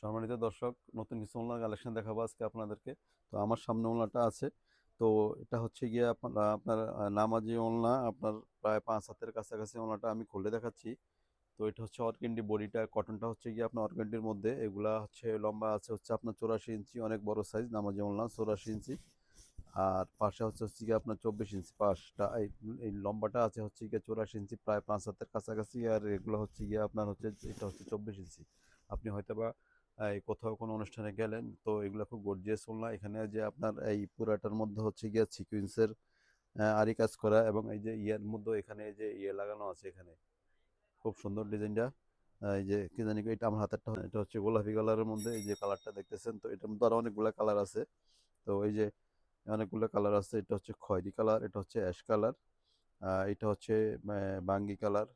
সম্মানিত দর্শক, নতুন কিছু ওড়নার কালেকশন দেখাবো আজকে আপনাদেরকে। তো আমার সামনে ওড়নাটা আছে। তো এটা হচ্ছে গিয়ে আপনার নামাজি ওড়না, আপনার প্রায় 5 হাতের কাছাকাছি ওড়নাটা আমি খুলে দেখাচ্ছি। তো এটা হচ্ছে অর্গেন্ডি, বডিটা কটনটা হচ্ছে গিয়ে আপনার অর্গেন্ডির মধ্যে। এগুলা হচ্ছে লম্বা আছে হচ্ছে আপনার 84 ইঞ্চি, অনেক বড় সাইজ নামাজি ওড়না 84 ইঞ্চি। আর পাশে হচ্ছে গিয়ে আপনার 24 ইঞ্চি পাশটা, এই লম্বাটা আছে হচ্ছে গিয়ে 84 ইঞ্চি, প্রায় 5 হাতের কাছাকাছি। আর এগুলো হচ্ছে গিয়ে আপনার হচ্ছে, এটা হচ্ছে 24 ইঞ্চি। আপনি হয়তো বা এই কোথাও কোনো অনুষ্ঠানে গেলেন, তো এগুলো খুব গর্জিয়াস ওড়না। এখানে যে আপনার এই পুরাটার মধ্যে হচ্ছে গিয়ে সিকুয়েন্সের আরি কাজ করা, এবং এই যে ইয়ের মধ্যে এখানে এই যে ইয়ে লাগানো আছে এখানে, খুব সুন্দর ডিজাইনটা। এই যে কি জানি এটা আমার হাতেরটা, এটা হচ্ছে গোলাপি কালারের মধ্যে, এই যে কালারটা দেখতেছেন। তো এটার মধ্যে আরো অনেকগুলো কালার আছে। তো এই যে অনেকগুলো কালার আছে। এটা হচ্ছে খয়েরি কালার, এটা হচ্ছে অ্যাশ কালার, এটা হচ্ছে বাঙ্গি কালার,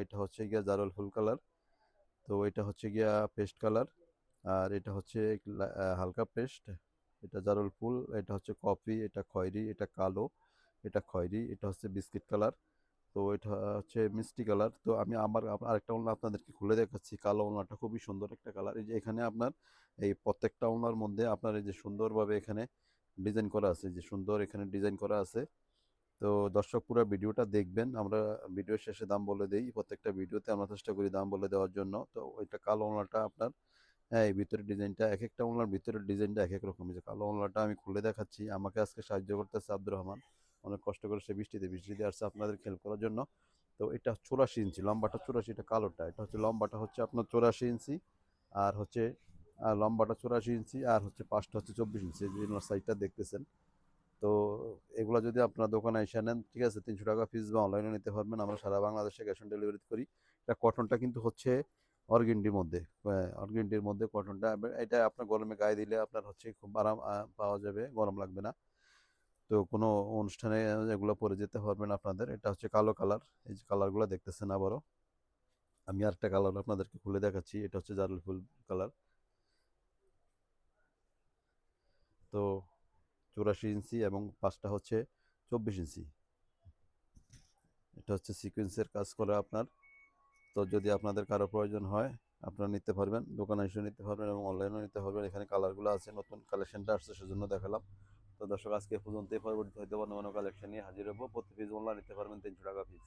এটা হচ্ছে গিয়া জারল ফুল কালার, তো এটা হচ্ছে গিয়া পেস্ট কালার, আর এটা হচ্ছে হালকা পেস্ট, এটা জারল ফুল, এটা হচ্ছে কফি, এটা খয়েরি, এটা কালো, এটা খয়েরি, এটা হচ্ছে বিস্কিট কালার, তো এটা হচ্ছে মিষ্টি কালার। তো আমি আরেকটা ওড়না আপনাদেরকে খুলে দেখাচ্ছি। কালো ওড়নাটা খুবই সুন্দর একটা কালার। এই যে এখানে আপনার এই প্রত্যেকটা ওড়নার মধ্যে আপনার এই যে সুন্দরভাবে এখানে ডিজাইন করা আছে, যে সুন্দর এখানে ডিজাইন করা আছে। তো দর্শক পুরো ভিডিওটা দেখবেন। আমরা ভিডিওর শেষে দাম বলে দেই, প্রত্যেকটা ভিডিওতে আমরা চেষ্টা করি দাম বলে দেওয়ার জন্য। তো ওইটা কালো ওড়নাটা আপনার, হ্যাঁ, এই ভিতরের ডিজাইনটা এক একটা ওড়নার ভিতরের ডিজাইনটা এক এক রকম। এই যে কালো ওড়নাটা আমি খুলে দেখাচ্ছি। আমাকে আজকে সাহায্য করতেছে আব্দুর রহমান, অনেক কষ্ট করে সে বৃষ্টিতে আসছে আপনাদের হেল্প করার জন্য। তো এটা 84 ইঞ্চি লম্বাটা, 84, এটা কালোটা, এটা হচ্ছে লম্বাটা হচ্ছে আপনার 84 ইঞ্চি, আর হচ্ছে লম্বাটা 84 ইঞ্চি, আর হচ্ছে পাশটা হচ্ছে 24 ইঞ্চি, যে সাইডটা দেখতেছেন। তো এগুলো যদি আপনার দোকানে এসে নেন, ঠিক আছে, 300 টাকা পিস, বা অনলাইনে নিতে পারবেন। আমরা সারা বাংলাদেশে ক্যাশ অন ডেলিভারি করি। এটা কটনটা কিন্তু হচ্ছে অর্গেন্ডির মধ্যে, অর্গেন্ডির মধ্যে কটনটা। এটা আপনার গরমে গায়ে দিলে আপনার হচ্ছে খুব আরাম পাওয়া যাবে, গরম লাগবে না। তো কোনো অনুষ্ঠানে এগুলো পরে যেতে পারবেন আপনাদের। এটা হচ্ছে কালো কালার, এই যে কালারগুলো দেখতেছেন। আবারও আমি আরেকটা কালার আপনাদেরকে খুলে দেখাচ্ছি। এটা হচ্ছে জারুল ফুল কালার। তো 84 ইঞ্চি এবং পাঁচটা হচ্ছে 24 ইঞ্চি। এটা হচ্ছে সিকোয়েন্সের কাজ করা আপনার। তো যদি আপনাদের কারো প্রয়োজন হয়, আপনারা নিতে পারবেন, দোকানে এসে নিতে পারবেন এবং অনলাইনেও নিতে পারবেন। এখানে কালারগুলো আছে, নতুন কালেকশনটা আসছে সেজন্য দেখালাম। তো দর্শক, আজকে পর্যন্ত, পরবর্তী হয়তো অন্য কোনো কালেকশন নিয়ে হাজির হবো। প্রতি পিস অনলাইন নিতে পারবেন 300 টাকা পিস।